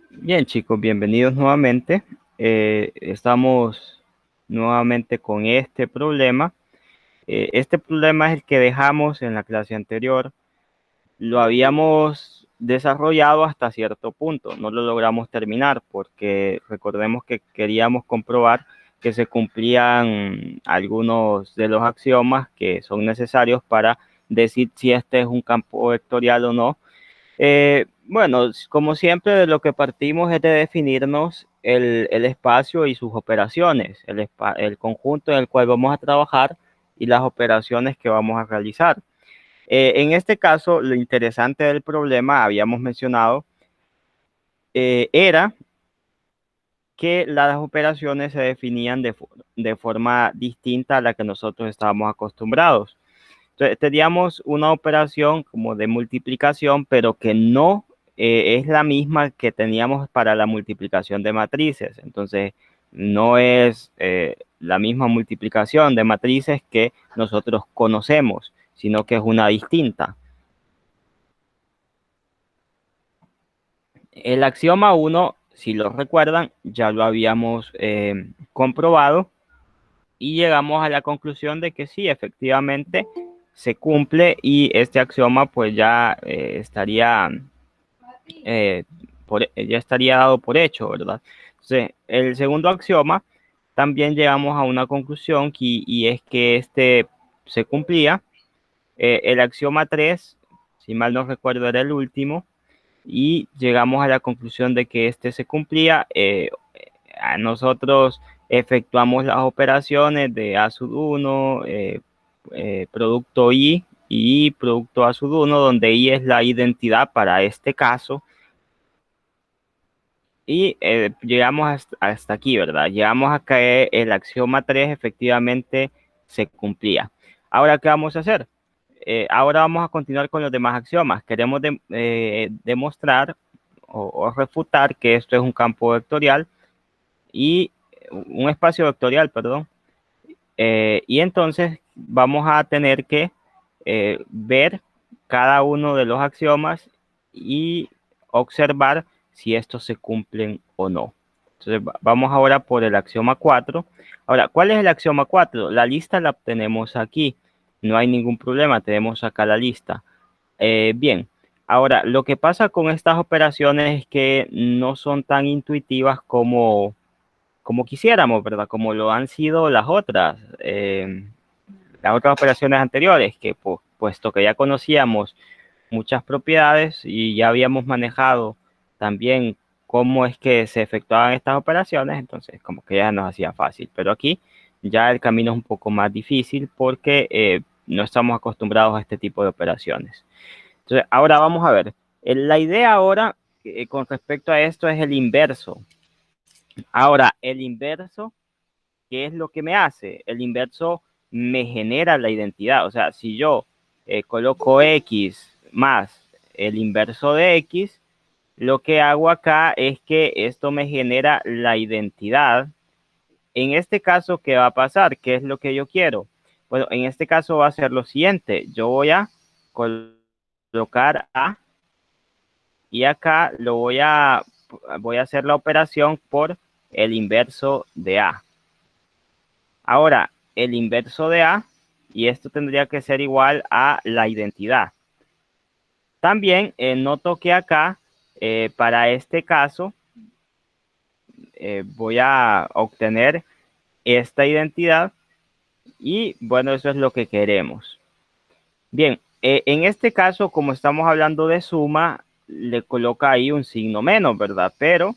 Bien, chicos, bienvenidos nuevamente. Estamos nuevamente con este problema. Este problema es el que dejamos en la clase anterior. Lo habíamos desarrollado hasta cierto punto. No lo logramos terminar porque recordemos que queríamos comprobar que se cumplían algunos de los axiomas que son necesarios para decir si este es un campo vectorial o no. Bueno, como siempre, de lo que partimos es de definirnos el espacio y sus operaciones, el conjunto en el cual vamos a trabajar y las operaciones que vamos a realizar. En este caso, lo interesante del problema, habíamos mencionado, era que las operaciones se definían de forma distinta a la que nosotros estábamos acostumbrados. Entonces, teníamos una operación como de multiplicación, pero que no es la misma que teníamos para la multiplicación de matrices. Entonces, no es la misma multiplicación de matrices que nosotros conocemos, sino que es una distinta. El axioma 1, si lo recuerdan, ya lo habíamos comprobado y llegamos a la conclusión de que sí, efectivamente se cumple y este axioma pues ya eh, ya estaría dado por hecho, ¿verdad? Entonces, el segundo axioma también llegamos a una conclusión y es que este se cumplía. El axioma 3, si mal no recuerdo, era el último y llegamos a la conclusión de que este se cumplía. A nosotros efectuamos las operaciones de A sub 1, producto y producto A sub 1, donde I es la identidad para este caso. Y llegamos hasta aquí, ¿verdad? Llegamos a que el axioma 3 efectivamente se cumplía. Ahora, ¿qué vamos a hacer? Ahora vamos a continuar con los demás axiomas. Queremos demostrar o refutar que esto es un campo vectorial y un espacio vectorial, perdón. Y entonces vamos a tener que ver cada uno de los axiomas y observar si estos se cumplen o no. Entonces vamos ahora por el axioma 4. Ahora, ¿cuál es el axioma 4? La lista la obtenemos aquí. No hay ningún problema, tenemos acá la lista. Bien, ahora lo que pasa con estas operaciones es que no son tan intuitivas como quisiéramos, ¿verdad? Como lo han sido las otras operaciones anteriores, que puesto que ya conocíamos muchas propiedades y ya habíamos manejado también cómo es que se efectuaban estas operaciones, entonces como que ya nos hacía fácil. Pero aquí ya el camino es un poco más difícil porque no estamos acostumbrados a este tipo de operaciones. Entonces, ahora vamos a ver. La idea ahora con respecto a esto es el inverso. Ahora, el inverso, ¿qué es lo que me hace? El inverso me genera la identidad. O sea, si yo coloco X más el inverso de X, lo que hago acá es que esto me genera la identidad. En este caso, ¿qué va a pasar? ¿Qué es lo que yo quiero? Bueno, en este caso va a ser lo siguiente. Yo voy a colocar A y acá voy a hacer la operación por el inverso de A. Ahora, el inverso de A, y esto tendría que ser igual a la identidad. También noto que acá, para este caso, voy a obtener esta identidad y bueno, eso es lo que queremos. Bien, en este caso, como estamos hablando de suma, le coloca ahí un signo menos, ¿verdad? Pero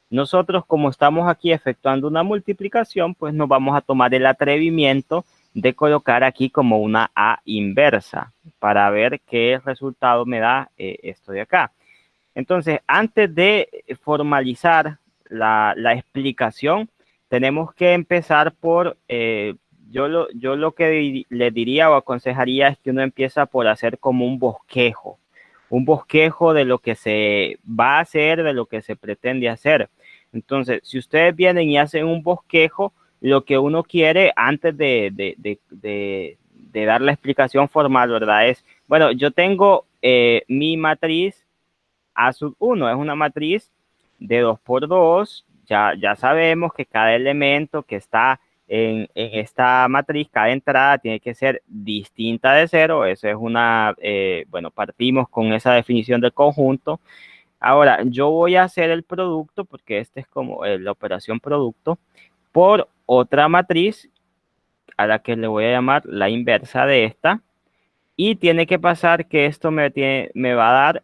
nosotros, como estamos aquí efectuando una multiplicación, pues nos vamos a tomar el atrevimiento de colocar aquí como una A inversa para ver qué resultado me da esto de acá. Entonces, antes de formalizar la explicación, tenemos que empezar por, yo lo que le diría o aconsejaría es que uno empieza por hacer como un bosquejo de lo que se va a hacer, de lo que se pretende hacer. Entonces, si ustedes vienen y hacen un bosquejo, lo que uno quiere antes de dar la explicación formal, ¿verdad? Es, bueno, yo tengo mi matriz A sub 1 es una matriz de 2 por 2. Ya sabemos que cada elemento que está en esta matriz, cada entrada tiene que ser distinta de cero. Eso es una, bueno, partimos con esa definición del conjunto. Ahora, yo voy a hacer el producto, porque este es como la operación producto, por otra matriz a la que le voy a llamar la inversa de esta. Y tiene que pasar que esto me va a dar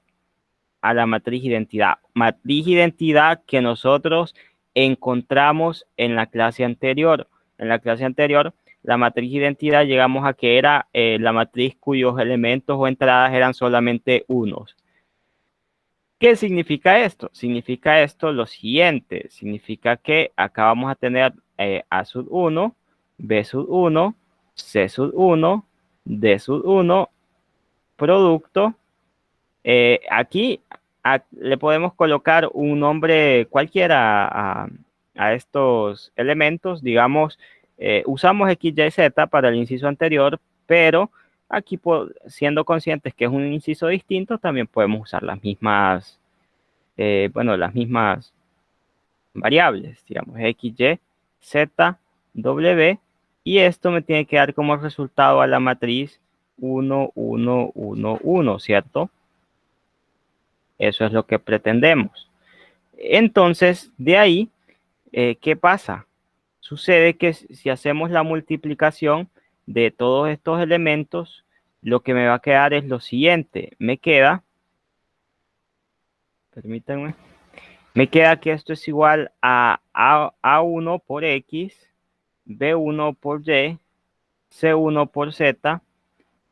a la matriz identidad. Matriz identidad que nosotros encontramos en la clase anterior. En la clase anterior, la matriz identidad llegamos a que era la matriz cuyos elementos o entradas eran solamente unos. ¿Qué significa esto? Significa esto lo siguiente. Significa que acá vamos a tener A sub 1, B sub 1, C sub 1, D sub 1, producto. Aquí le podemos colocar un nombre cualquiera a estos elementos. Digamos, usamos x, y, z para el inciso anterior, pero aquí siendo conscientes que es un inciso distinto, también podemos usar las mismas, bueno, las mismas variables, digamos, x, y, z, w, y esto me tiene que dar como resultado a la matriz 1, 1, 1, 1, ¿cierto? Eso es lo que pretendemos. Entonces, de ahí, ¿qué pasa? Sucede que si hacemos la multiplicación de todos estos elementos, lo que me va a quedar es lo siguiente. Me queda, permítanme, me queda que esto es igual a A1 por X, B1 por Y, C1 por Z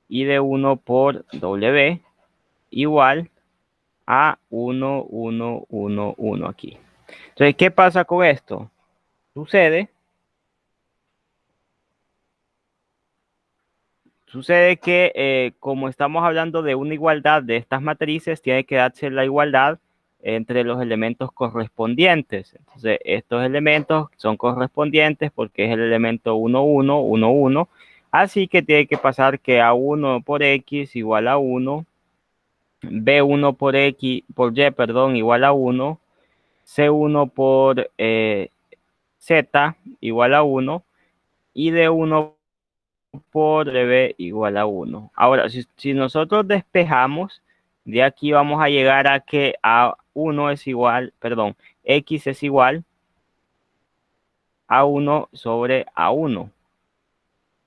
y D1 por W igual a 1, 1, 1, 1 aquí. Entonces, ¿qué pasa con esto? Sucede que como estamos hablando de una igualdad de estas matrices, tiene que darse la igualdad entre los elementos correspondientes. Entonces, estos elementos son correspondientes porque es el elemento 1, 1, 1, 1. Así que tiene que pasar que A1 por X igual a 1, B1 por X, por Y, perdón, igual a 1, C1 por Z igual a 1 y D1 por db igual a 1. Ahora, si nosotros despejamos, de aquí vamos a llegar a que A1 es igual, perdón, X es igual a 1 sobre A1.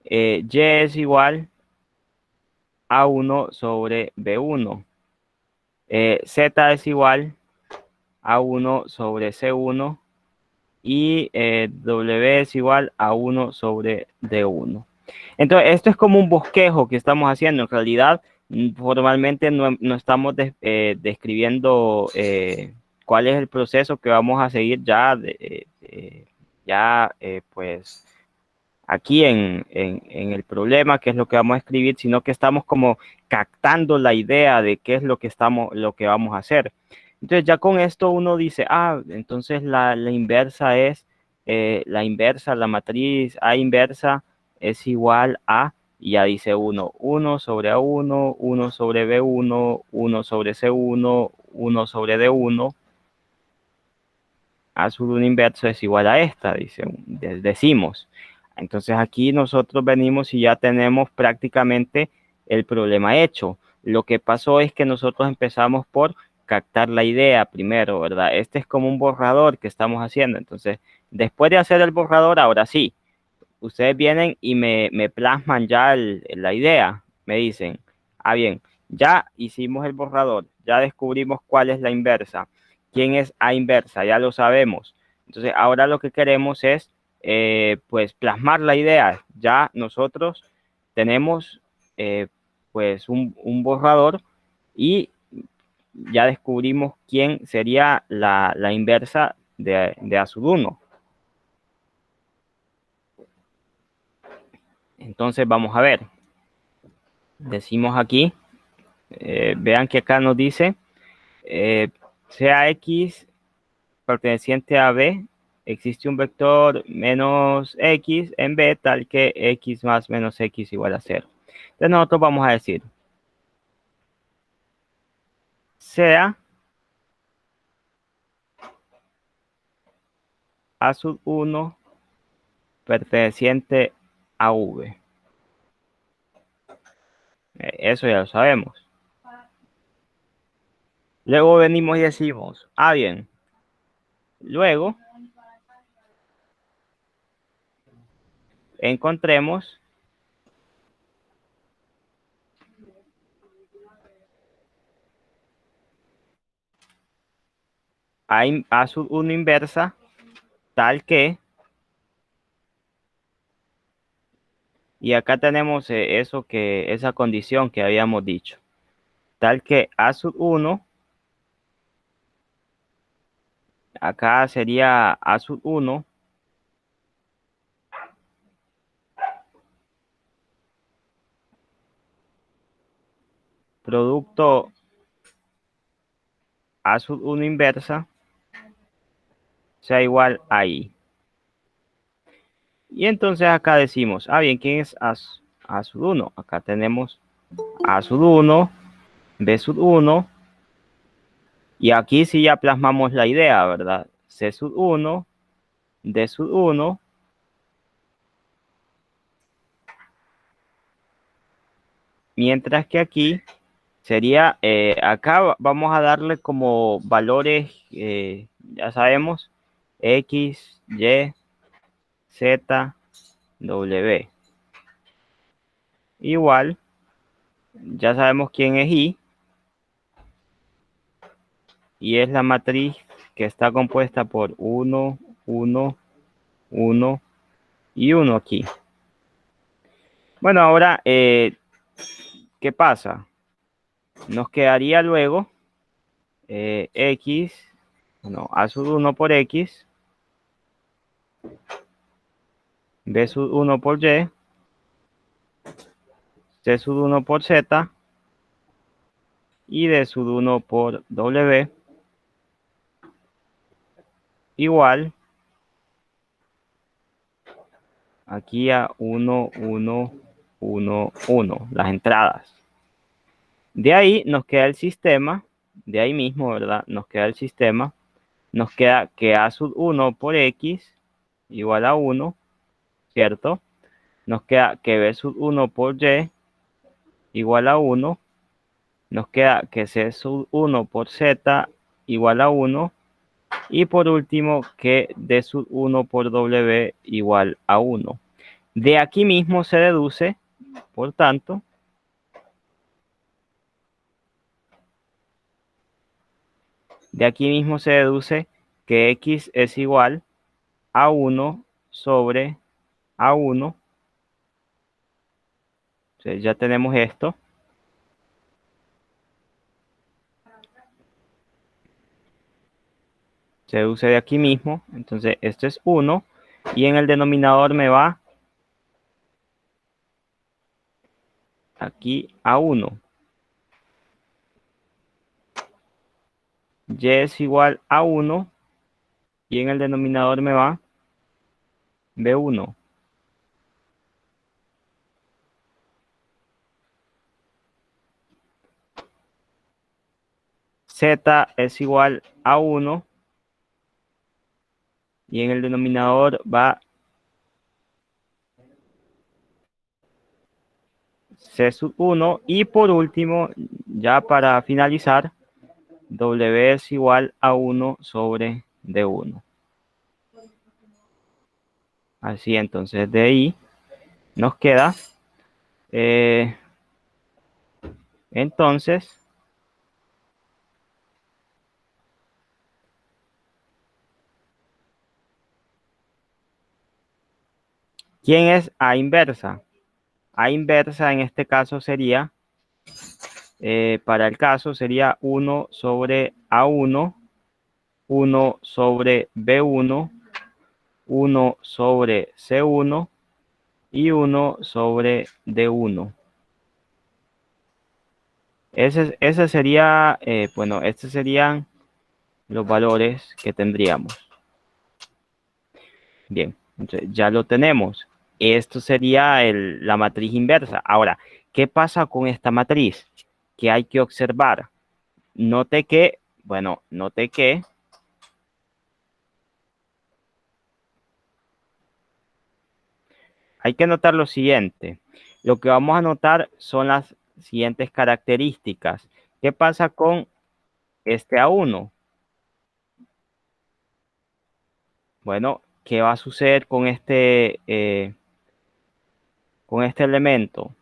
Y es igual a 1 sobre B1. Z es igual a 1 sobre C1 y W es igual a 1 sobre D1. Entonces, esto es como un bosquejo que estamos haciendo. En realidad, formalmente no estamos describiendo cuál es el proceso que vamos a seguir pues aquí en el problema, qué es lo que vamos a escribir, sino que estamos como captando la idea de qué es lo que vamos a hacer. Entonces ya con esto uno dice, entonces la inversa es, la matriz A inversa es igual a, y ya dice 1 sobre A1, 1 sobre B1, 1 sobre C1, 1 sobre D1. A sub 1 inverso es igual a esta, decimos. Entonces aquí nosotros venimos y ya tenemos prácticamente el problema hecho. Lo que pasó es que nosotros empezamos por captar la idea primero, ¿verdad? Este es como un borrador que estamos haciendo. Entonces, después de hacer el borrador, ahora sí, ustedes vienen y me plasman ya la idea. Me dicen, bien, ya hicimos el borrador, ya descubrimos cuál es la inversa. ¿Quién es A inversa? Ya lo sabemos. Entonces, ahora lo que queremos es, pues, plasmar la idea. Ya nosotros tenemos, pues, un borrador y ya descubrimos quién sería la inversa de A sub 1. Entonces, vamos a ver. Decimos aquí, vean que acá nos dice, sea X perteneciente a B, existe un vector menos X en B tal que X más menos X igual a 0. Entonces nosotros vamos a decir, sea A sub 1 perteneciente a V. Eso ya lo sabemos. Luego venimos y decimos, bien, luego encontremos a sub 1 inversa tal que, y acá tenemos esa condición que habíamos dicho, tal que A sub 1, acá sería A sub 1 producto A sub 1 inversa sea igual a I. Y entonces acá decimos, bien, ¿quién es A sub 1? Acá tenemos A sub 1, B sub 1, y aquí sí ya plasmamos la idea, ¿verdad? C sub 1, D sub 1, mientras que aquí sería, acá vamos a darle como valores, ya sabemos, X, Y, Z, W. Igual, ya sabemos quién es y es la matriz que está compuesta por 1, 1, 1 y 1 aquí. Bueno, ahora, ¿qué pasa? Nos quedaría luego X, bueno, A sub 1 por X, B sub 1 por Y, C sub 1 por Z y D sub 1 por W igual aquí a 1, 1, 1, 1, las entradas. De ahí nos queda el sistema, de ahí mismo, ¿verdad? Nos queda el sistema, nos queda que A sub 1 por X igual a 1, ¿cierto? Nos queda que B sub 1 por Y igual a 1, nos queda que C sub 1 por Z igual a 1, y por último que D sub 1 por W igual a 1. De aquí mismo se deduce, por tanto, de aquí mismo se deduce que X es igual a 1 sobre A1. Entonces ya tenemos esto. Se deduce de aquí mismo. Entonces esto es 1. Y en el denominador me va aquí A1. Y es igual a 1. Y en el denominador me va B1. Z es igual a 1. Y en el denominador va C sub 1. Y por último, ya para finalizar, W es igual a 1 sobre D1. Así, entonces de ahí nos queda, entonces, ¿quién es A inversa? A inversa en este caso sería, para el caso sería 1 sobre A1, 1 sobre B1, 1 sobre C1 y 1 sobre D1. Ese sería, bueno, estos serían los valores que tendríamos. Bien, entonces ya lo tenemos. Esto sería la matriz inversa. Ahora, ¿qué pasa con esta matriz? Que hay que observar. Note que, bueno, note que hay que notar lo siguiente. Lo que vamos a notar son las siguientes características. ¿Qué pasa con este A1? Bueno, ¿qué va a suceder con este elemento?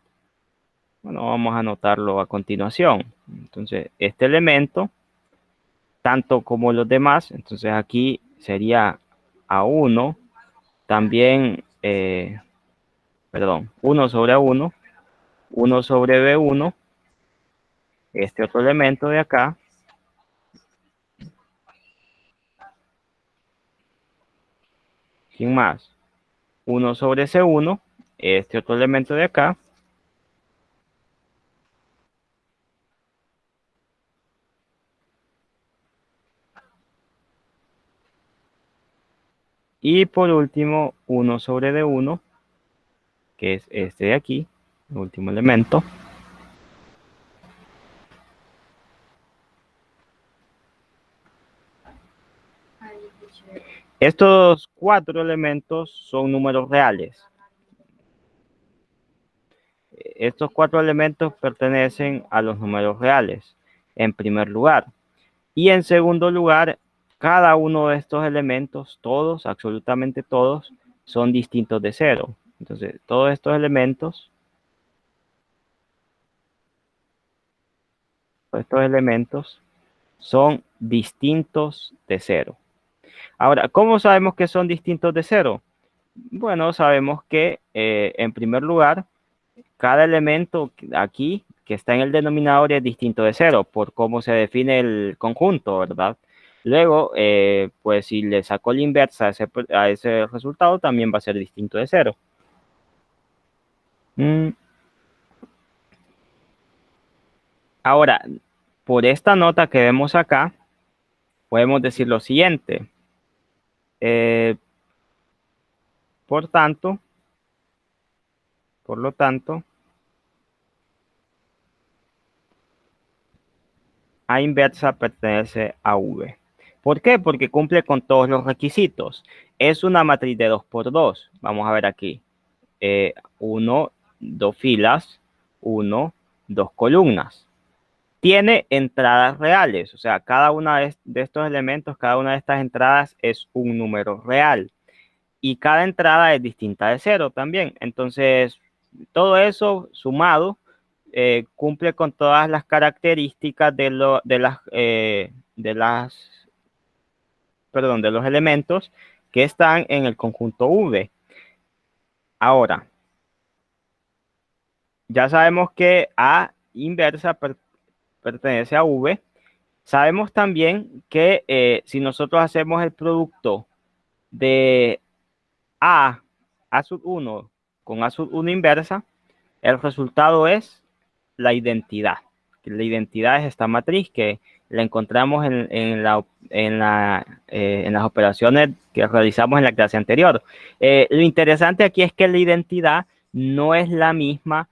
Bueno, vamos a anotarlo a continuación. Entonces, este elemento, tanto como los demás, entonces aquí sería A1, también, perdón, 1 sobre A1, 1 sobre B1, este otro elemento de acá, ¿quién más? 1 sobre C1, este otro elemento de acá, y por último 1 sobre D1, que es este de aquí, el último elemento. Estos 4 elementos son números reales. Estos 4 elementos pertenecen a los números reales, en primer lugar. Y en segundo lugar, cada uno de estos elementos, todos, absolutamente todos, son distintos de cero. Entonces, todos estos elementos son distintos de cero. Ahora, ¿cómo sabemos que son distintos de cero? Bueno, sabemos que en primer lugar, cada elemento aquí que está en el denominador es distinto de cero por cómo se define el conjunto, ¿verdad? Luego, pues si le saco la inversa a ese resultado, también va a ser distinto de cero. Ahora, por esta nota que vemos acá, podemos decir lo siguiente. Eh, por lo tanto, A inversa pertenece a V. ¿Por qué? Porque cumple con todos los requisitos. Es una matriz de 2 por 2. Vamos a ver aquí. 1, 2 filas, 1, 2 columnas. Tiene entradas reales, o sea, cada una de estos elementos, cada una de estas entradas es un número real. Y cada entrada es distinta de cero también. Entonces, todo eso sumado cumple con todas las características de los elementos que están en el conjunto V. Ahora, ya sabemos que A inversa pertenece a V. Sabemos también que si nosotros hacemos el producto de A sub 1 con A sub 1 inversa, el resultado es la identidad. La identidad es esta matriz que la encontramos en las operaciones que realizamos en la clase anterior. Lo interesante aquí es que la identidad no es la misma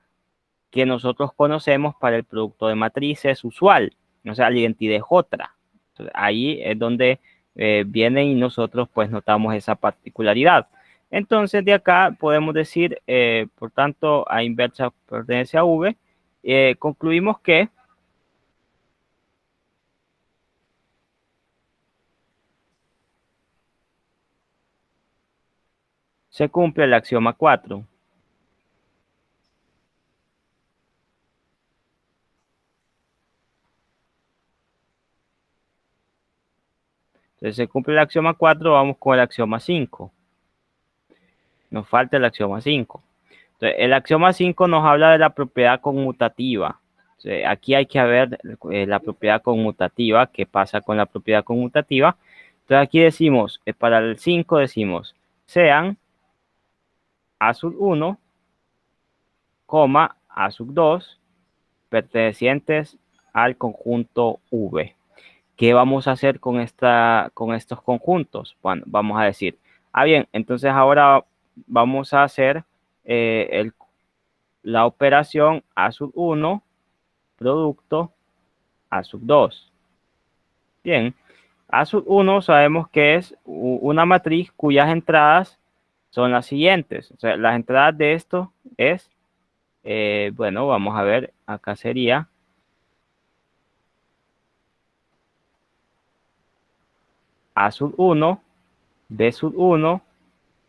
que nosotros conocemos para el producto de matrices usual. O sea, la identidad es otra. Entonces, ahí es donde viene y nosotros pues notamos esa particularidad. Entonces, de acá podemos decir, por tanto, A inversa pertenece a V. Concluimos que se cumple el axioma 4. Entonces, se cumple el axioma 4, vamos con el axioma 5. Nos falta el axioma 5. Entonces, el axioma 5 nos habla de la propiedad conmutativa. Entonces, aquí hay que ver la propiedad conmutativa, qué pasa con la propiedad conmutativa. Entonces, aquí decimos, para el 5 decimos, sean A sub 1, A sub 2, pertenecientes al conjunto V. ¿Qué vamos a hacer con estos conjuntos? Bueno, vamos a decir, bien, entonces ahora vamos a hacer la operación A sub 1, producto A sub 2. Bien, A sub 1 sabemos que es una matriz cuyas entradas son las siguientes. O sea, las entradas de esto es, bueno, vamos a ver, acá sería A sub 1, B sub 1,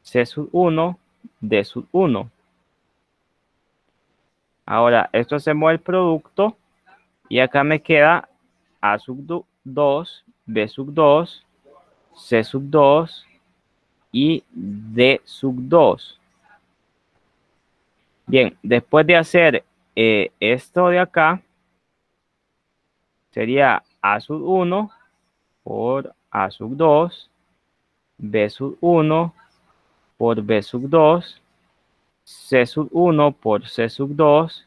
C sub 1, D sub 1. Ahora, esto hacemos el producto y acá me queda A sub 2, B sub 2, C sub 2 y D sub 2. Bien, después de hacer esto de acá, sería A sub 1 por A sub 2, B sub 1 por B sub 2, C sub 1 por C sub 2,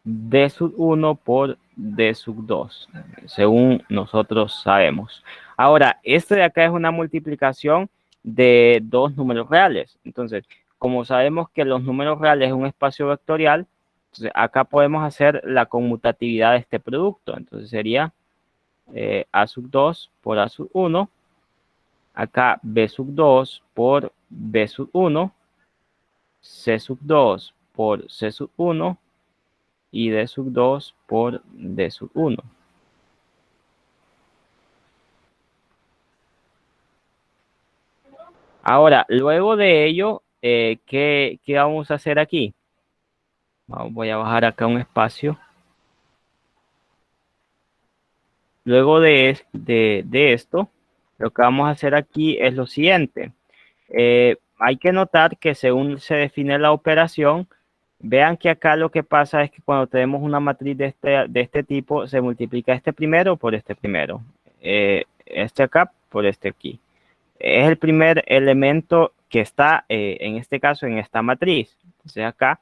D sub 1 por D sub 2, según nosotros sabemos. Ahora, este de acá es una multiplicación de dos números reales. Entonces, como sabemos que los números reales es un espacio vectorial, entonces acá podemos hacer la conmutatividad de este producto. Entonces sería A sub 2 por A sub 1, acá B sub 2 por B sub 1, C sub 2 por C sub 1 y D sub 2 por D sub 1. Ahora, luego de ello, ¿qué vamos a hacer aquí? Voy a bajar acá un espacio. Luego de esto, lo que vamos a hacer aquí es lo siguiente. Hay que notar que según se define la operación, vean que acá lo que pasa es que cuando tenemos una matriz de este tipo, se multiplica este primero por este primero. Este acá por este aquí. Es el primer elemento que está, en este caso, en esta matriz. Entonces acá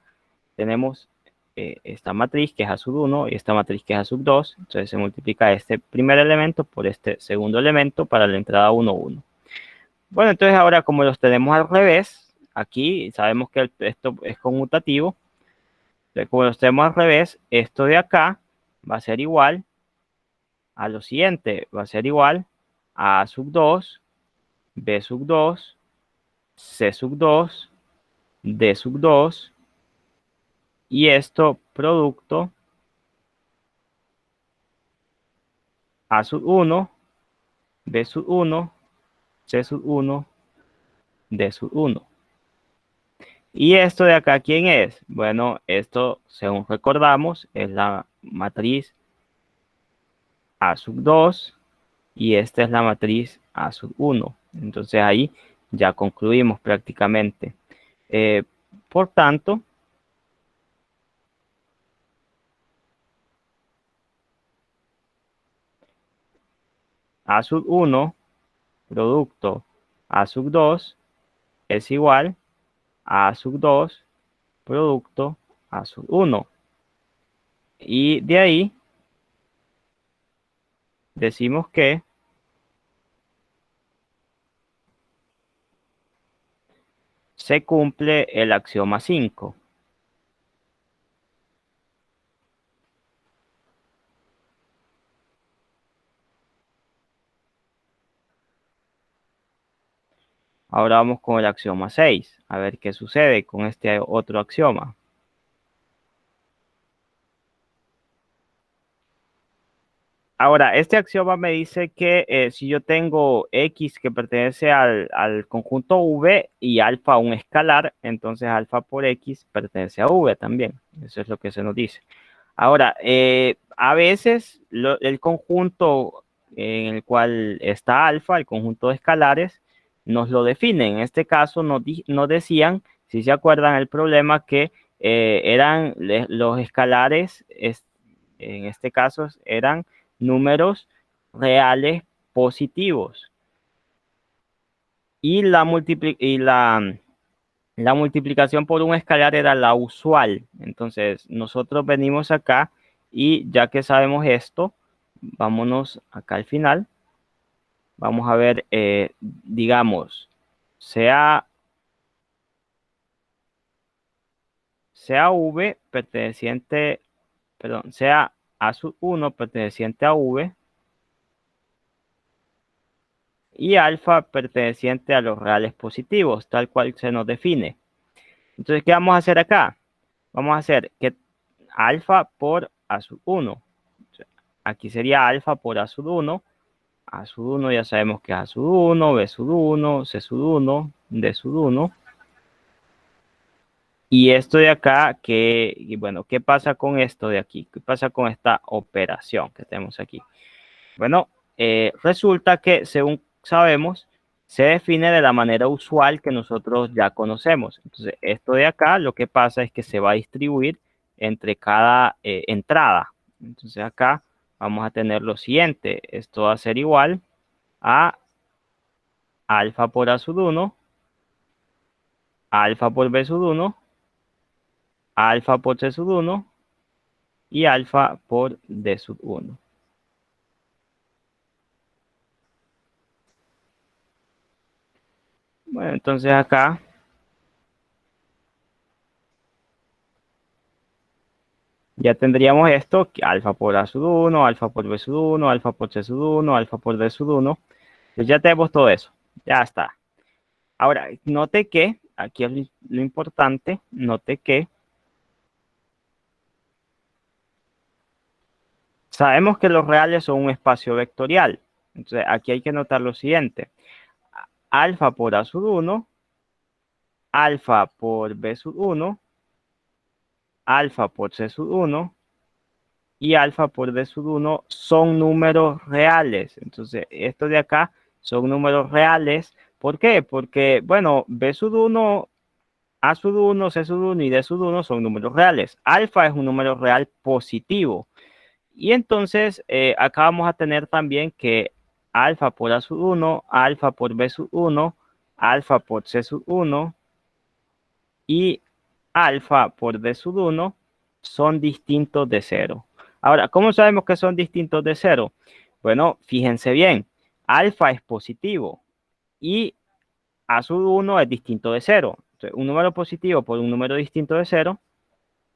tenemos esta matriz que es A sub 1 y esta matriz que es A sub 2. Entonces se multiplica este primer elemento por este segundo elemento para la entrada 1, 1. Bueno, entonces ahora como los tenemos al revés, aquí sabemos que esto es conmutativo. Entonces, como los tenemos al revés, esto de acá va a ser igual a lo siguiente. Va a ser igual a sub 2, B sub 2, C sub 2, D sub 2 y esto producto A sub 1, B sub 1, C sub 1, D sub 1. ¿Y esto de acá quién es? Bueno, esto, según recordamos, es la matriz A sub 2 y esta es la matriz A sub 1. Entonces ahí ya concluimos prácticamente. Por tanto, A sub 1 producto A sub 2 es igual a A sub 2 producto A sub 1. Y de ahí decimos que se cumple el axioma 5. Ahora vamos con el axioma 6. A ver qué sucede con este otro axioma. Ahora, este axioma me dice que si yo tengo X que pertenece al conjunto V y alfa un escalar, entonces alfa por X pertenece a V también. Eso es lo que se nos dice. Ahora, a veces el conjunto en el cual está alfa, el conjunto de escalares, nos lo definen. En este caso nos decían, si se acuerdan el problema, que eran los escalares, en este caso eran números reales positivos. Y la multiplicación por un escalar era la usual. Entonces, nosotros venimos acá y ya que sabemos esto, vámonos acá al final. Vamos a ver, digamos, sea V perteneciente, perdón, sea A sub 1 perteneciente a V y alfa perteneciente a los reales positivos, tal cual se nos define. Entonces, ¿qué vamos a hacer acá? Vamos a hacer que alfa por A sub 1. Aquí sería alfa por A sub 1. A sub 1 ya sabemos que es A sub 1, B sub 1, C sub 1, D sub 1. Y esto de acá, bueno, ¿qué pasa con esto de aquí? ¿Qué pasa con esta operación que tenemos aquí? Bueno, resulta que según sabemos, se define de la manera usual que nosotros ya conocemos. Entonces, esto de acá, lo que pasa es que se va a distribuir entre cada entrada. Entonces, acá vamos a tener lo siguiente. Esto va a ser igual a alfa por A sub 1, alfa por B sub 1, alfa por C sub 1 y alfa por D sub 1. Bueno, entonces acá ya tendríamos esto, que alfa por A sub 1, alfa por B sub 1, alfa por C sub 1, alfa por D sub 1. Pues ya tenemos todo eso. Ya está. Ahora, note que, aquí es lo importante, note que sabemos que los reales son un espacio vectorial. Entonces, aquí hay que notar lo siguiente. Alfa por A sub 1, alfa por B sub 1, alfa por C sub 1 y alfa por D sub 1 son números reales. Entonces, estos de acá son números reales. ¿Por qué? Porque, bueno, B sub 1, A sub 1, C sub 1 y D sub 1 son números reales. Alfa es un número real positivo. Y entonces, acá vamos a tener también que alfa por A sub 1, alfa por B sub 1, alfa por C sub 1 y alfa por D sub 1 son distintos de cero. Ahora, ¿cómo sabemos que son distintos de cero? Bueno, fíjense bien, alfa es positivo y A sub 1 es distinto de cero. Entonces, un número positivo por un número distinto de cero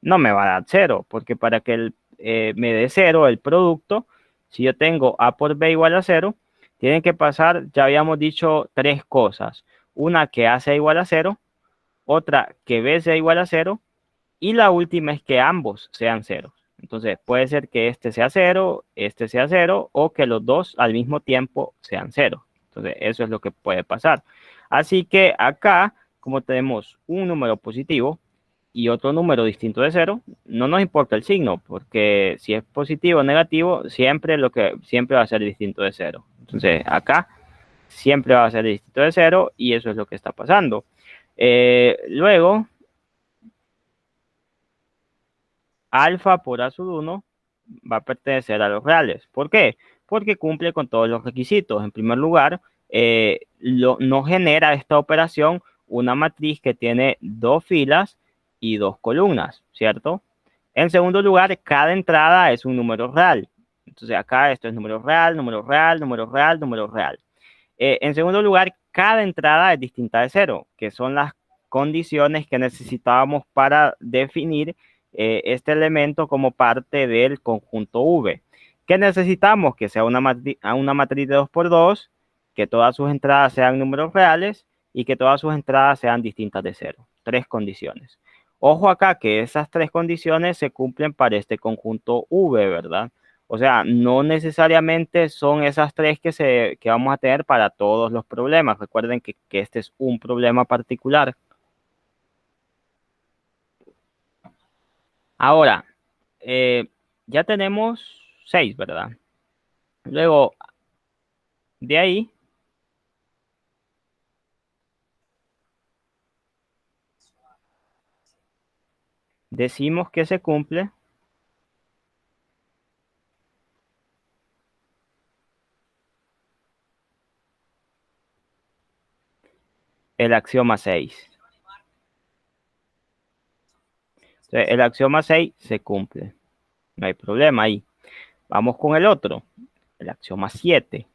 no me va a dar cero, porque para que me dé cero el producto, si yo tengo A por B igual a cero, tienen que pasar, ya habíamos dicho, tres cosas. Una que A sea igual a cero, otra que B sea igual a cero, y la última es que ambos sean ceros. Entonces puede ser que este sea cero, o que los dos al mismo tiempo sean cero. Entonces eso es lo que puede pasar. Así que acá, como tenemos un número positivo y otro número distinto de cero, no nos importa el signo, porque si es positivo o negativo, siempre va a ser distinto de cero. Entonces acá siempre va a ser distinto de cero y eso es lo que está pasando. Luego, alfa por A sub 1 va a pertenecer a los reales. ¿Por qué? Porque cumple con todos los requisitos. En primer lugar, no genera esta operación una matriz que tiene dos filas y dos columnas, ¿cierto? En segundo lugar, cada entrada es un número real. Entonces acá esto es número real, número real, número real, número real. En segundo lugar, cada entrada es distinta de cero, que son las condiciones que necesitábamos para definir este elemento como parte del conjunto V. ¿Qué necesitamos? Que sea una matriz de 2 por 2, que todas sus entradas sean números reales y que todas sus entradas sean distintas de cero. Tres condiciones. Ojo acá que esas tres condiciones se cumplen para este conjunto V, ¿verdad? O sea, no necesariamente son esas tres que vamos a tener para todos los problemas. Recuerden que este es un problema particular. Ahora, ya tenemos 6, ¿verdad? Luego, de ahí, decimos que se cumple el axioma 6. Entonces, el axioma 6 se cumple. No hay problema ahí. Vamos con el otro, el axioma 7.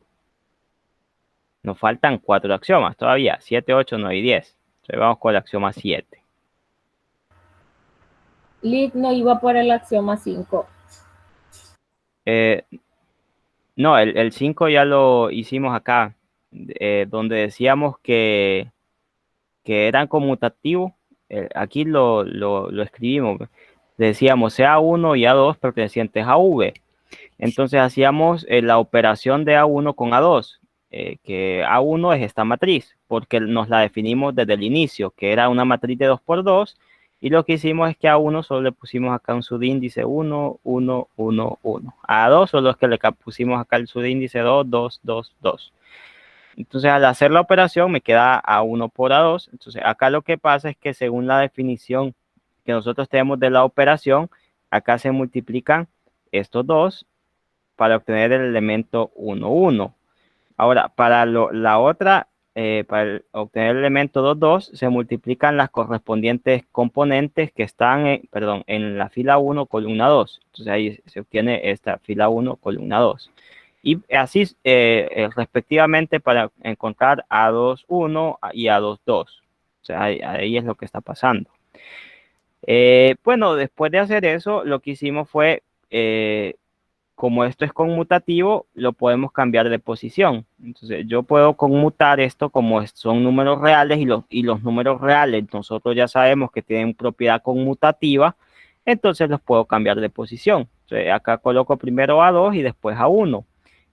Nos faltan 4 axiomas todavía, 7, 8, 9 y 10. Entonces vamos con el axioma 7. Lick no iba por el axioma 5. No, el 5 ya lo hicimos acá. donde decíamos que eran conmutativos. Aquí lo escribimos. Decíamos A1 y A2 pertenecientes a V. Entonces hacíamos la operación de A1 con A2, que A1 es esta matriz, porque nos la definimos desde el inicio, que era una matriz de 2 por 2, y lo que hicimos es que a A1 solo le pusimos acá un subíndice 1, 1, 1, 1. A A2 solo es que le pusimos acá el subíndice 2, 2, 2, 2. Entonces, al hacer la operación me queda A1 por A2. Entonces, acá lo que pasa es que según la definición que nosotros tenemos de la operación, acá se multiplican estos dos para obtener el elemento 1, 1. Ahora, para la otra, para obtener el elemento 2, 2, se multiplican las correspondientes componentes que están en la fila 1, columna 2. Entonces, ahí se obtiene esta fila 1, columna 2. Y así respectivamente para encontrar A2, 1 y A2, 2. O sea, ahí es lo que está pasando. Bueno, después de hacer eso, lo que hicimos fue, como esto es conmutativo, lo podemos cambiar de posición. Entonces, yo puedo conmutar esto como son números reales y los números reales nosotros ya sabemos que tienen propiedad conmutativa, entonces los puedo cambiar de posición. Entonces, acá coloco primero A2 y después A1.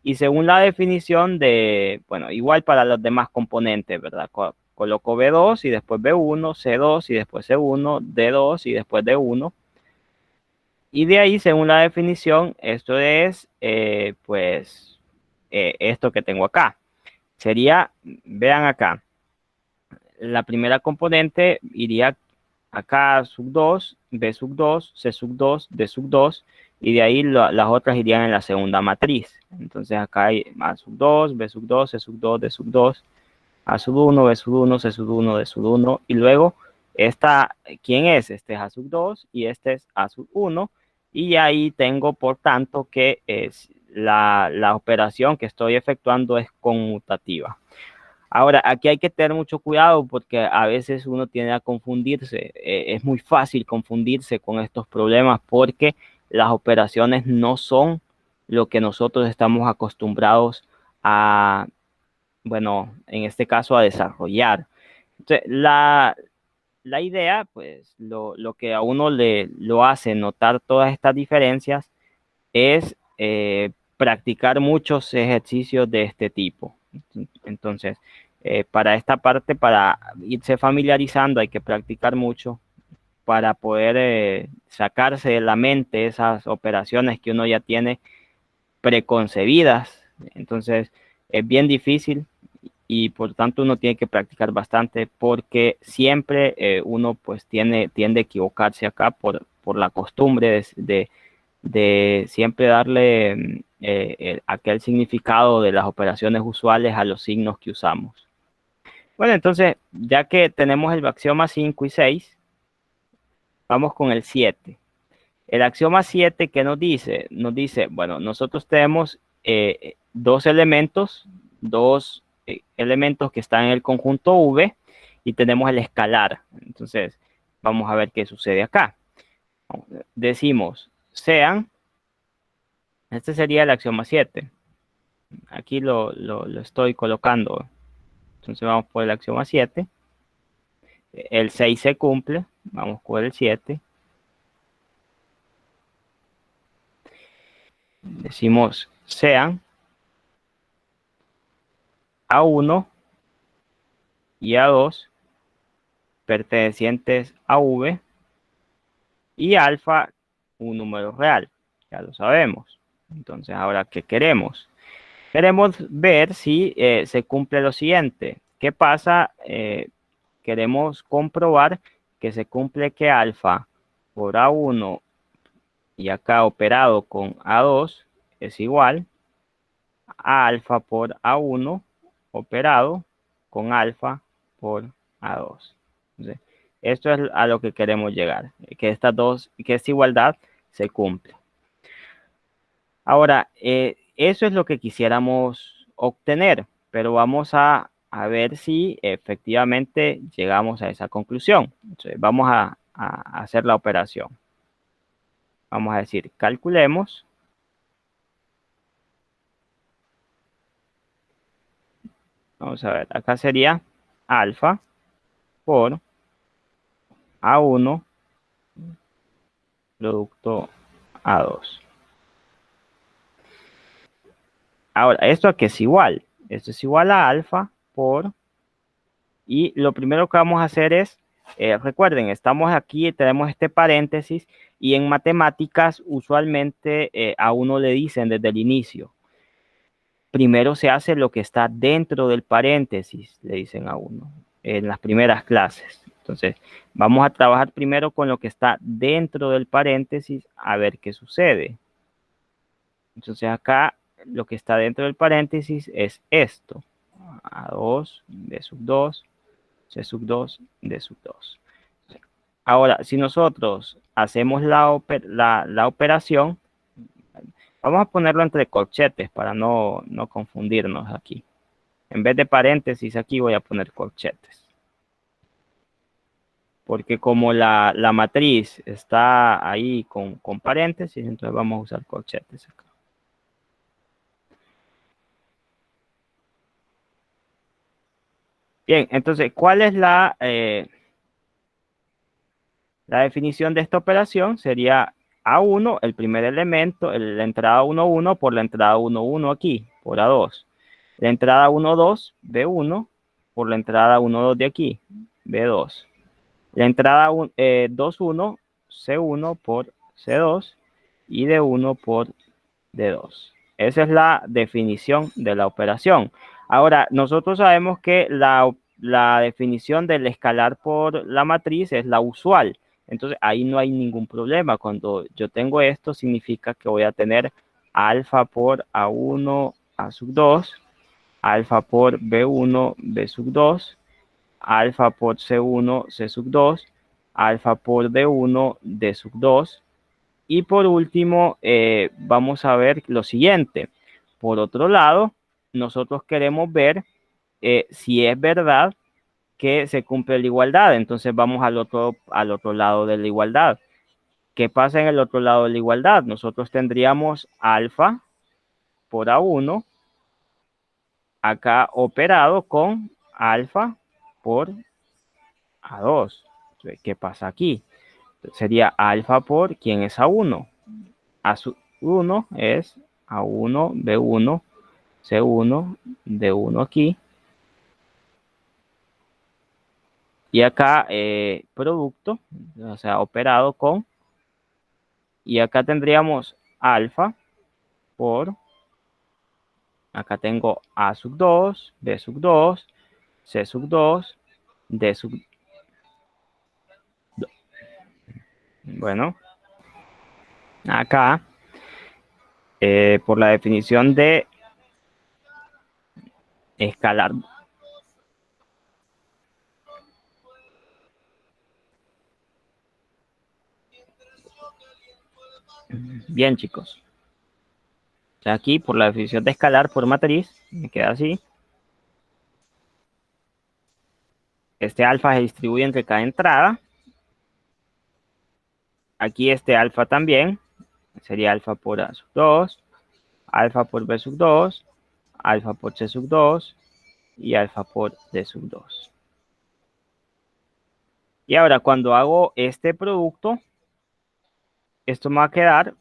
Y según la definición de, bueno, igual para los demás componentes, ¿verdad? Coloco B2 y después B1, C2 y después C1, D2 y después D1. Y de ahí, según la definición, esto es, pues, esto que tengo acá. Sería, vean acá, la primera componente iría acá sub 2, B sub 2, C sub 2, D sub 2, y de ahí las otras irían en la segunda matriz. Entonces acá hay A sub 2, B sub 2, C sub 2, D sub 2, A sub 1, B sub 1, C sub 1, D sub 1, y luego esta, ¿quién es? Este es A sub 2 y este es A sub 1, y ahí tengo, por tanto, que es la operación que estoy efectuando es conmutativa. Ahora, aquí hay que tener mucho cuidado porque a veces uno tiende a confundirse. Es muy fácil confundirse con estos problemas porque las operaciones no son lo que nosotros estamos acostumbrados a, bueno, en este caso a desarrollar. Entonces, la idea, pues, lo que a uno lo hace notar todas estas diferencias es practicar muchos ejercicios de este tipo. Entonces, para esta parte, para irse familiarizando, hay que practicar mucho para poder sacarse de la mente esas operaciones que uno ya tiene preconcebidas. Entonces, es bien difícil y por tanto uno tiene que practicar bastante porque siempre uno pues tiende a equivocarse acá por la costumbre de siempre darle aquel significado de las operaciones usuales a los signos que usamos. Bueno, entonces, ya que tenemos el axioma 5 y 6, vamos con el 7. El axioma 7, ¿qué nos dice? Nos dice, bueno, nosotros tenemos dos elementos que están en el conjunto V y tenemos el escalar. Entonces, vamos a ver qué sucede acá. Decimos, sean, este sería el axioma 7. Aquí lo estoy colocando. Entonces vamos por el axioma 7. El 6 se cumple. Vamos por el 7. Decimos sean A1 y A2 pertenecientes a V y alfa un número real. Ya lo sabemos. Entonces, ahora, ¿qué queremos? Queremos ver si se cumple lo siguiente. ¿Qué pasa? Queremos comprobar que se cumple que alfa por A1 y acá operado con A2 es igual a alfa por A1 operado con alfa por A2. Entonces, esto es a lo que queremos llegar, que que esta igualdad se cumple. Ahora, eso es lo que quisiéramos obtener, pero vamos a ver si efectivamente llegamos a esa conclusión. Entonces, vamos a hacer la operación. Vamos a decir, calculemos . Vamos a ver, acá sería alfa por A1 producto A2. Ahora, ¿esto aquí es igual? Esto es igual a alfa por... Y lo primero que vamos a hacer es, recuerden, estamos aquí, tenemos este paréntesis, y en matemáticas usualmente a uno le dicen desde el inicio, primero se hace lo que está dentro del paréntesis, le dicen a uno, en las primeras clases. Entonces, vamos a trabajar primero con lo que está dentro del paréntesis a ver qué sucede. Entonces acá lo que está dentro del paréntesis es esto. A2, B sub 2, C sub 2, D sub 2. Ahora, si nosotros hacemos la operación, vamos a ponerlo entre corchetes para no confundirnos aquí. En vez de paréntesis aquí voy a poner corchetes. Porque como la matriz está ahí con paréntesis, entonces vamos a usar corchetes acá. Bien, entonces, ¿cuál es la definición de esta operación? Sería A1, el primer elemento, la entrada 1, 1 por la entrada 1, 1 aquí, por A2. La entrada 1, 2, B1 por la entrada 1, 2 de aquí, B2. La entrada 2, 1, C1 por C2 y D1 por D2. Esa es la definición de la operación. Ahora, nosotros sabemos que la definición del escalar por la matriz es la usual. Entonces, ahí no hay ningún problema. Cuando yo tengo esto, significa que voy a tener alfa por A1, A sub 2, alfa por B1, B sub 2, alfa por C1, C sub 2, alfa por D1, D sub 2. Y por último, vamos a ver lo siguiente. Por otro lado, nosotros queremos ver si es verdad que se cumple la igualdad. Entonces vamos al otro lado de la igualdad. ¿Qué pasa en el otro lado de la igualdad? Nosotros tendríamos alfa por A1 acá operado con alfa por A2. Entonces, ¿qué pasa aquí? Sería alfa por, ¿quién es A1? A1 es A1, B1, C1, D1 aquí. Y acá producto, o sea, operado con. Y acá tendríamos alfa por, acá tengo A sub 2, B sub 2, C sub 2, D sub 2. Bueno, acá, por la definición de escalar. Bien, chicos. Aquí, por la definición de escalar por matriz, me queda así. Este alfa se distribuye entre cada entrada. Aquí este alfa también. Sería alfa por A sub 2, alfa por B sub 2, alfa por C sub 2 y alfa por D sub 2. Y ahora cuando hago este producto, esto me va a quedar,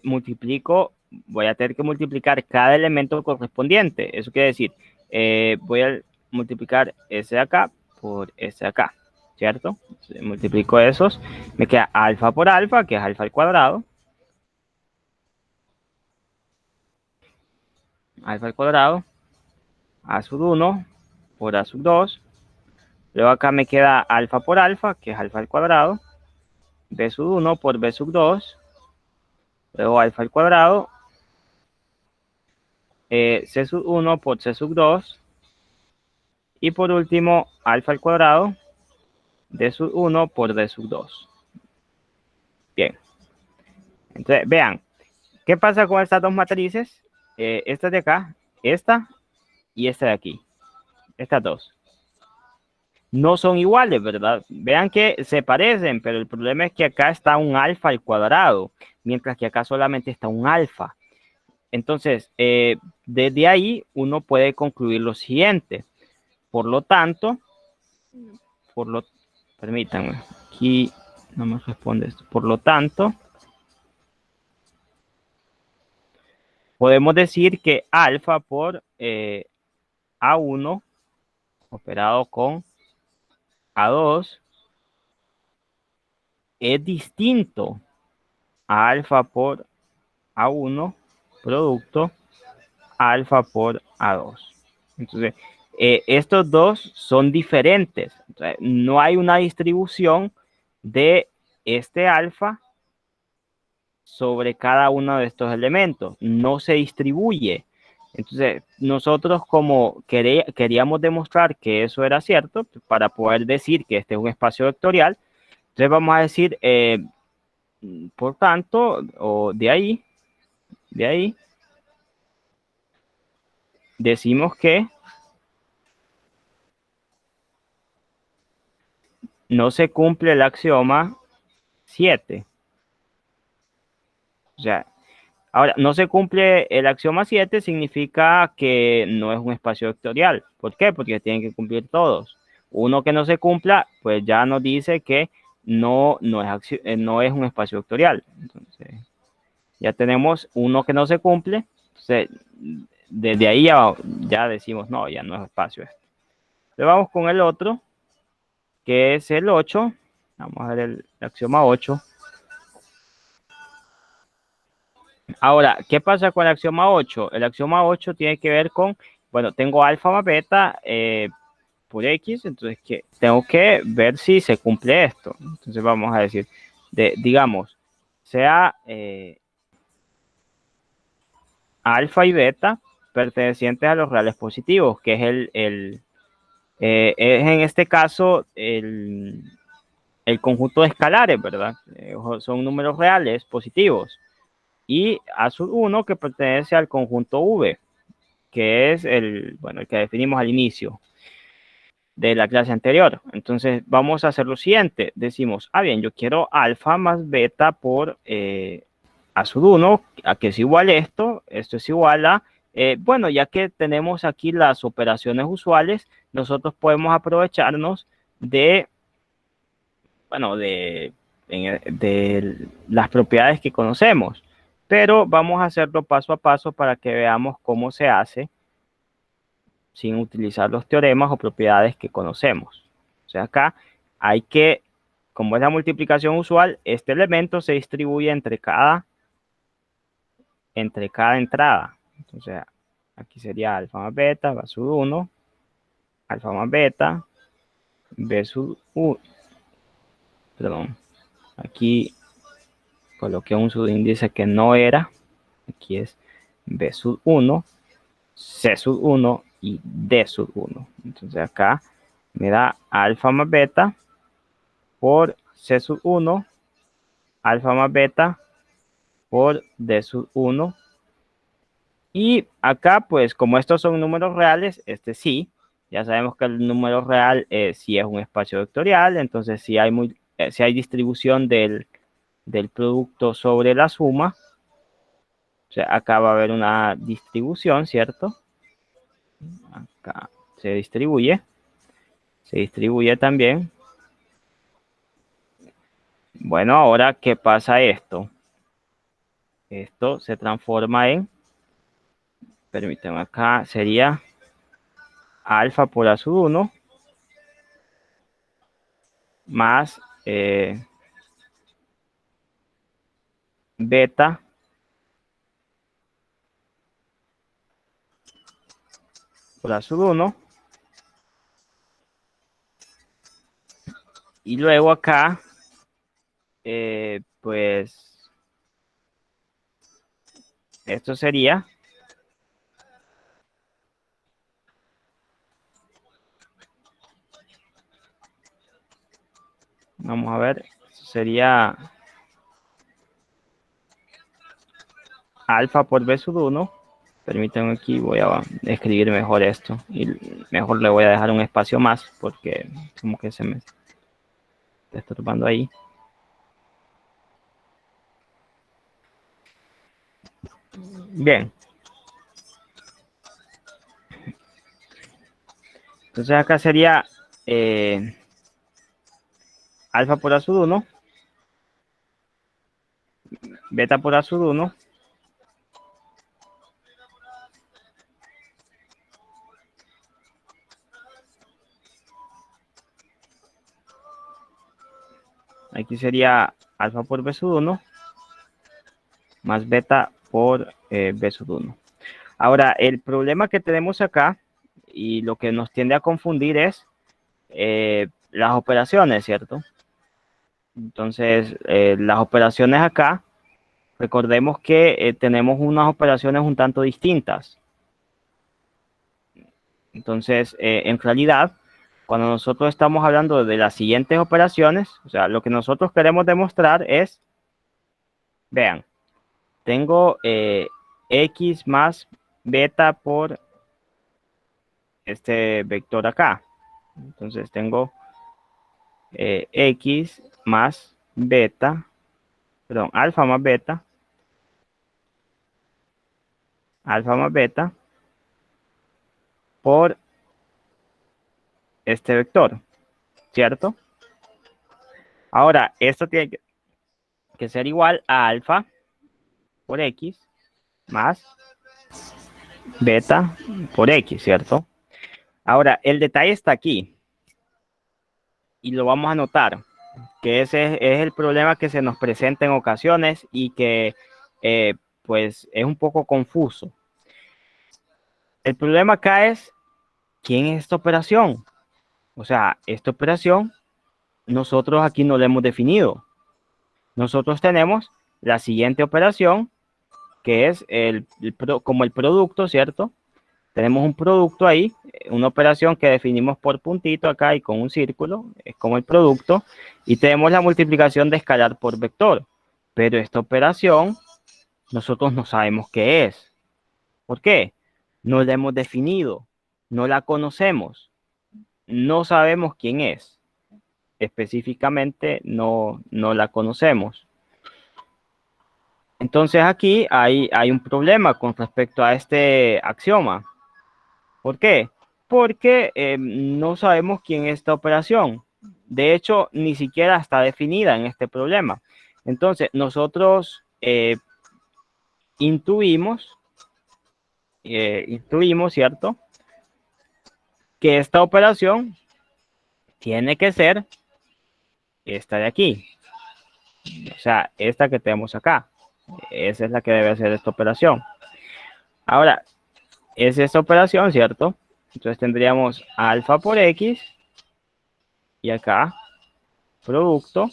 multiplico, voy a tener que multiplicar cada elemento correspondiente. Eso quiere decir, voy a multiplicar ese de acá por ese de acá, ¿cierto? Entonces, multiplico esos, me queda alfa por alfa, que es alfa al cuadrado. Alfa al cuadrado, A sub 1 por A sub 2. Luego acá me queda alfa por alfa, que es alfa al cuadrado. B sub 1 por B sub 2. Luego alfa al cuadrado. C sub 1 por C sub 2. Y por último, alfa al cuadrado. D sub 1 por D sub 2. Bien. Entonces, vean. ¿Qué pasa con estas dos matrices? Esta de acá, esta y esta de aquí. Estas dos. No son iguales, ¿verdad? Vean que se parecen, pero el problema es que acá está un alfa al cuadrado, mientras que acá solamente está un alfa. Entonces, desde ahí uno puede concluir lo siguiente. Por lo tanto, permítanme, aquí no me responde esto. Por lo tanto, podemos decir que alfa por A1 operado con A2 es distinto a alfa por A1 producto alfa por A2. Entonces, estos dos son diferentes. Entonces, no hay una distribución de este alfa sobre cada uno de estos elementos. No se distribuye. Entonces, nosotros como queríamos demostrar que eso era cierto, para poder decir que este es un espacio vectorial, entonces vamos a decir, por tanto, o de ahí, decimos que no se cumple el axioma 7. O sea, ahora, no se cumple el axioma 7 significa que no es un espacio vectorial. ¿Por qué? Porque tienen que cumplir todos. Uno que no se cumpla, pues ya nos dice que no es un espacio vectorial. Entonces, ya tenemos uno que no se cumple. Entonces, desde ahí ya decimos, no, ya no es espacio. Entonces, vamos con el otro, que es el 8. Vamos a ver el axioma 8. Ahora, ¿qué pasa con el axioma 8? El axioma 8 tiene que ver con, bueno, tengo alfa más beta por X, entonces que tengo que ver si se cumple esto. Entonces vamos a decir, digamos, sea alfa y beta pertenecientes a los reales positivos, que es en este caso el conjunto de escalares, ¿verdad? Son números reales positivos. Y a sub 1 que pertenece al conjunto V, que es el que definimos al inicio de la clase anterior. Entonces vamos a hacer lo siguiente. Decimos, bien, yo quiero alfa más beta por a sub 1, a que es igual a esto es igual a, bueno, ya que tenemos aquí las operaciones usuales, nosotros podemos aprovecharnos de, bueno, de las propiedades que conocemos, pero vamos a hacerlo paso a paso para que veamos cómo se hace sin utilizar los teoremas o propiedades que conocemos. O sea, acá hay que, como es la multiplicación usual, este elemento se distribuye entre cada entrada. Entonces, aquí sería alfa más beta, va sub 1, alfa más beta, b sub 1, perdón, aquí coloqué un subíndice que no era, aquí es b sub 1, c sub 1 y d sub 1. Entonces acá me da alfa más beta por c sub 1, alfa más beta por d sub 1. Y acá, pues, como estos son números reales, sí, ya sabemos que el número real sí es un espacio vectorial, entonces si hay distribución del producto sobre la suma, o sea, acá va a haber una distribución, ¿cierto? Acá se distribuye también. Bueno, ahora, ¿qué pasa esto? Esto se transforma en, permítanme, acá sería alfa por a sub 1 más beta por a sub 1. Y luego acá, pues, esto sería vamos a ver, sería alfa por b sub 1. Permítanme aquí, voy a escribir mejor esto. Y mejor le voy a dejar un espacio más porque como que se me está estorbando ahí. Bien. Entonces acá sería alfa por A sub 1, beta por A sub 1, aquí sería alfa por B sub 1, más beta por B sub 1. Ahora, el problema que tenemos acá, y lo que nos tiende a confundir es las operaciones, ¿cierto? Entonces, las operaciones acá, recordemos que tenemos unas operaciones un tanto distintas. Entonces, en realidad, cuando nosotros estamos hablando de las siguientes operaciones, o sea, lo que nosotros queremos demostrar es, vean, tengo x más beta por este vector acá. Entonces, tengo x más beta, perdón, alfa más beta por este vector, ¿cierto? Ahora, esto tiene que ser igual a alfa por x más beta por x, ¿cierto? Ahora, el detalle está aquí y lo vamos a notar, que ese es el problema que se nos presenta en ocasiones y que pues es un poco confuso. El problema acá es, ¿quién es esta operación? O sea, esta operación nosotros aquí no la hemos definido. Nosotros tenemos la siguiente operación, que es como el producto, ¿cierto? Tenemos un producto ahí, una operación que definimos por puntito acá y con un círculo, es como el producto, y tenemos la multiplicación de escalar por vector. Pero esta operación nosotros no sabemos qué es. ¿Por qué? No la hemos definido, no la conocemos, no sabemos quién es. Específicamente no la conocemos. Entonces aquí hay un problema con respecto a este axioma. ¿Por qué? Porque no sabemos quién es esta operación. De hecho, ni siquiera está definida en este problema. Entonces, nosotros intuimos, ¿cierto? Que esta operación tiene que ser esta de aquí. O sea, esta que tenemos acá. Esa es la que debe ser esta operación. Ahora, es esta operación, ¿cierto? Entonces tendríamos alfa por x y acá producto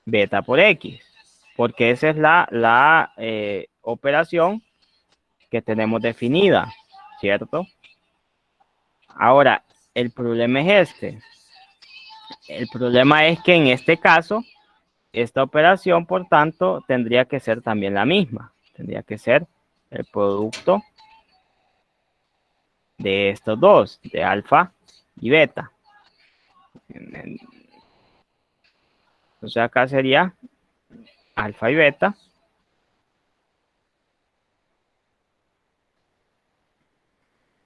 beta por x, porque esa es la operación que tenemos definida, ¿cierto? Ahora, el problema es este. El problema es que en este caso, esta operación, por tanto, tendría que ser también la misma. Tendría que ser el producto de estos dos, de alfa y beta. Entonces acá sería alfa y beta.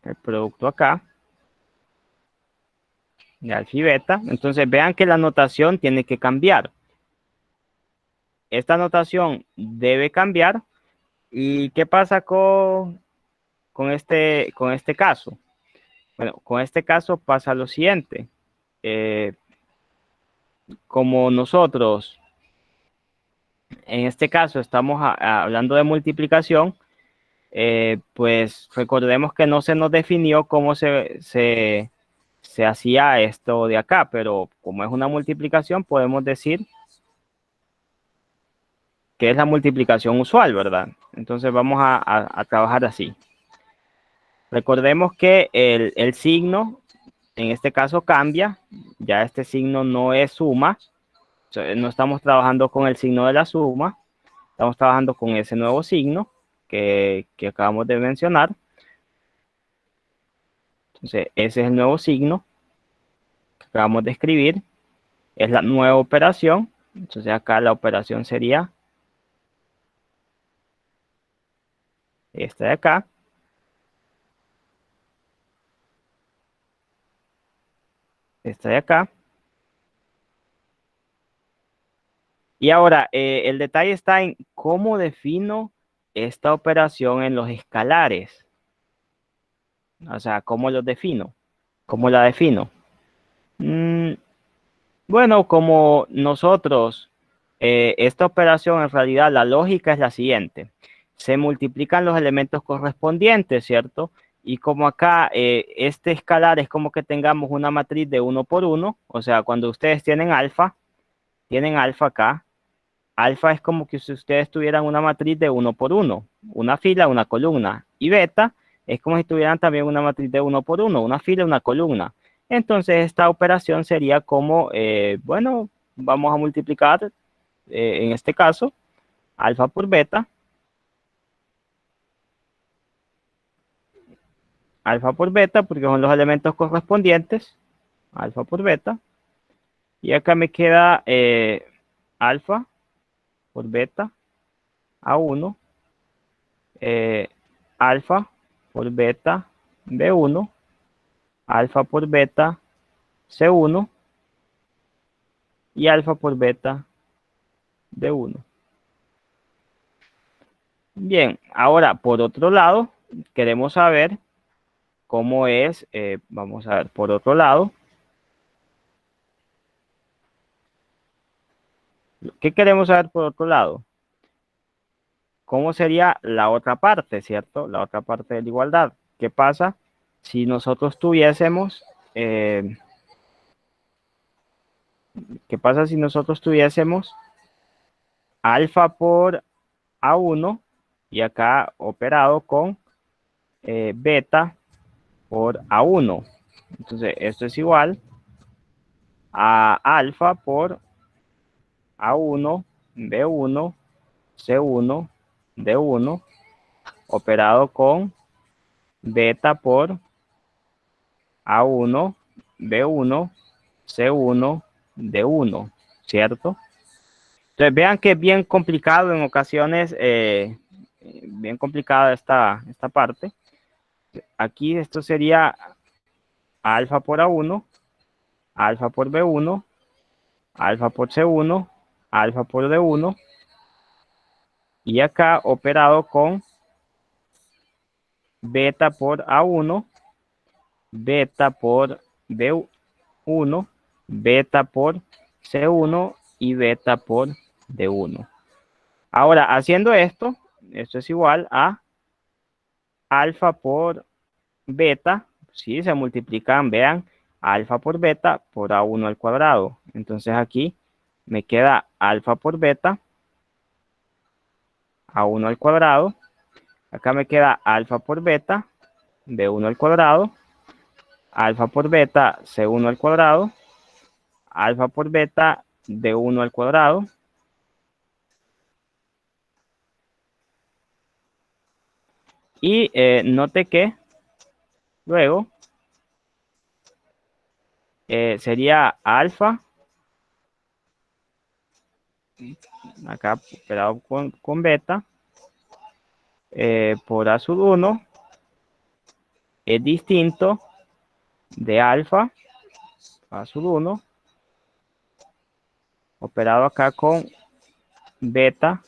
El producto acá de alfa y beta. Entonces vean que la notación tiene que cambiar. Esta notación debe cambiar. ¿Y qué pasa con este caso? Bueno, con este caso pasa lo siguiente. Como nosotros, en este caso, estamos hablando de multiplicación, pues recordemos que no se nos definió cómo se hacía esto de acá, pero como es una multiplicación, podemos decir que es la multiplicación usual, ¿verdad? Entonces vamos a trabajar así. Recordemos que el signo, en este caso, cambia. Ya este signo no es suma. O sea, no estamos trabajando con el signo de la suma. Estamos trabajando con ese nuevo signo que acabamos de mencionar. Entonces, ese es el nuevo signo que acabamos de escribir. Es la nueva operación. Entonces, acá la operación sería esta de acá. esta de acá. Y ahora, el detalle está en cómo defino esta operación en los escalares. O sea, ¿cómo los defino? ¿Cómo la defino? Mm, bueno, como nosotros, esta operación en realidad la lógica es la siguiente. Se multiplican los elementos correspondientes, ¿cierto? Y como acá este escalar es como que tengamos una matriz de 1 por 1, o sea, cuando ustedes tienen alfa acá, alfa es como que si ustedes tuvieran una matriz de 1 por 1, una fila, una columna. Y beta es como si tuvieran también una matriz de 1 por 1, una fila, una columna. Entonces esta operación sería como, bueno, vamos a multiplicar, en este caso, alfa por beta, alfa por beta, porque son los elementos correspondientes, alfa por beta. Y acá me queda alfa por beta a 1, alfa por beta B1, alfa por beta C1 y alfa por beta D1. Bien, ahora por otro lado, queremos saber cómo es, vamos a ver, por otro lado, ¿qué queremos saber por otro lado? ¿Cómo sería la otra parte, cierto? La otra parte de la igualdad. ¿Qué pasa si nosotros tuviésemos, qué pasa si nosotros tuviésemos alfa por A1 y acá operado con beta por A1? Entonces, esto es igual a alfa por A1, B1, C1, D1, operado con beta por A1, B1, C1, D1, ¿cierto? Entonces vean que es bien complicado en ocasiones, bien complicada esta parte. Aquí esto sería alfa por A1, alfa por B1, alfa por C1, alfa por D1, y acá operado con beta por A1, beta por B1, beta por C1 y beta por D1. Ahora, haciendo esto es igual a alfa por beta, si se multiplican, vean, alfa por beta por A1 al cuadrado. Entonces aquí me queda alfa por beta A1 al cuadrado. Acá me queda alfa por beta B1 al cuadrado, alfa por beta C1 al cuadrado, alfa por beta D1 al cuadrado. Y note que luego sería alfa, acá operado con beta, por A sub 1 es distinto de alfa, A sub 1, operado acá con beta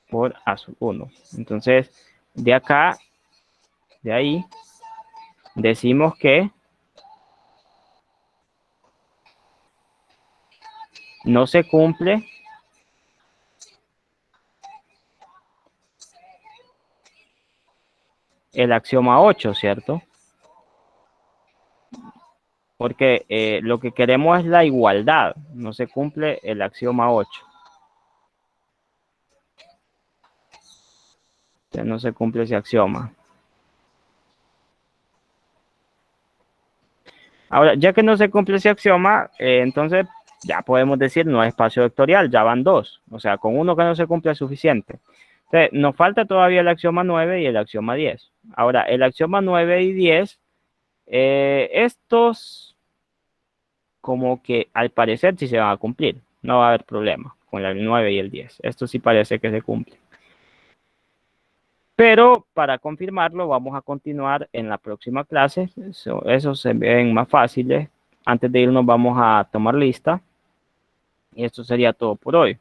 por A sub 1. Entonces, de acá, de ahí, decimos que no se cumple el axioma 8, ¿cierto? Porque lo que queremos es la igualdad, no se cumple el axioma 8. Entonces no se cumple ese axioma. Ahora, ya que no se cumple ese axioma, entonces ya podemos decir no es espacio vectorial, ya van dos. O sea, con uno que no se cumple es suficiente. Entonces, nos falta todavía el axioma 9 y el axioma 10. Ahora, el axioma 9 y 10, estos como que al parecer sí se van a cumplir. No va a haber problema con el 9 y el 10. Esto sí parece que se cumple. Pero para confirmarlo, vamos a continuar en la próxima clase. Esos se ven más fáciles. antes de irnos vamos a tomar lista. Y esto sería todo por hoy.